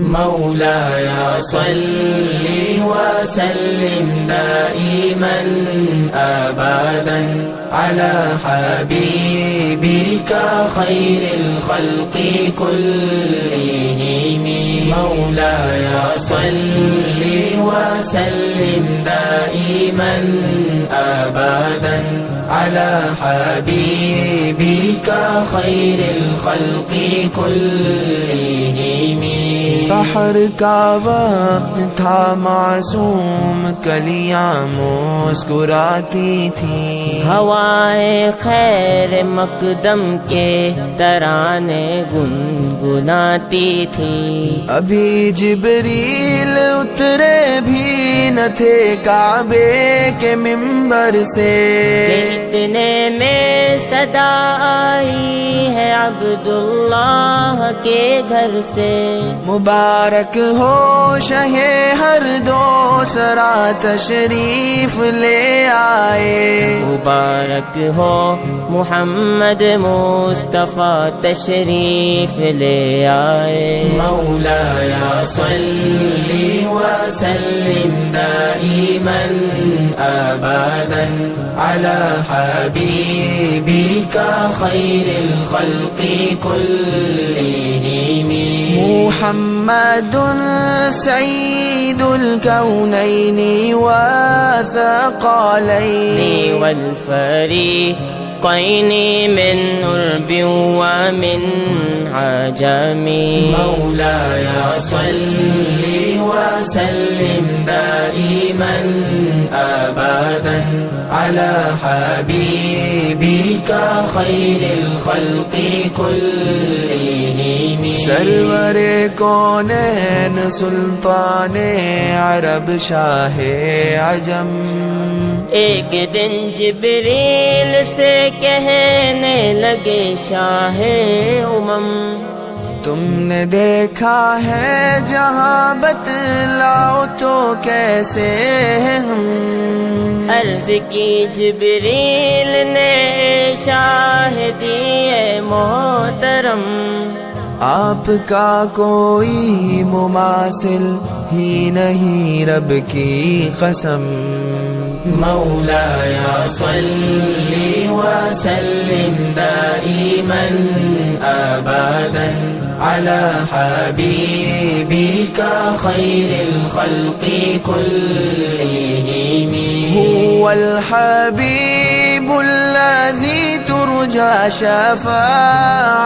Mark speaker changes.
Speaker 1: مولاي صل وسلم دائما أبدا على حبيبك خير الخلق كلهم. مولاي صل وسلم دائما أبدا على حبيبك خير الخلق كلهم.
Speaker 2: सहर का वक्त था मासूम, कलियां मुस्कुराती थी,
Speaker 3: हवाए खैर मकदम के तराने गुनगुनाती थी।
Speaker 2: अभी जिब्रील उतरे भी न थे काबे के मिंबर से,
Speaker 3: इतने में सदा आई है अब्दुल्लाह के घर से।
Speaker 2: मुबारक हो शहे हर दो सरा तशरीफ ले आए,
Speaker 3: मुबारक हो मुहम्मद मुस्तफा तशरीफ ले आए।
Speaker 1: مولاي صل وسلم دائما أبدا على حبيبك خير الخلق كلهم.
Speaker 2: محمد سيد الكونين والثقلين
Speaker 3: والفريقين من عرب ومن عجم.
Speaker 1: مولاي صل وسلم دائما أبدا على حبيبك خير الخلق كلهم.
Speaker 2: सरवर कौनैन सुल्तान अरब शाहे अजम,
Speaker 3: एक दिन जिब्रील से कहने लगे शाहे उमम,
Speaker 2: तुमने देखा है जहाँ बतलाओ तो कैसे हम।
Speaker 3: अर्ज की जिब्रील ने शाहिदी मोहतरम,
Speaker 2: आपका कोई मुमासिल ही नहीं रब की कसम।
Speaker 1: مولاي صل وسلم دائما أبدا على حبيبك خير الخلق كلهم.
Speaker 2: هو الحبيب الذي ترجى شفاعته.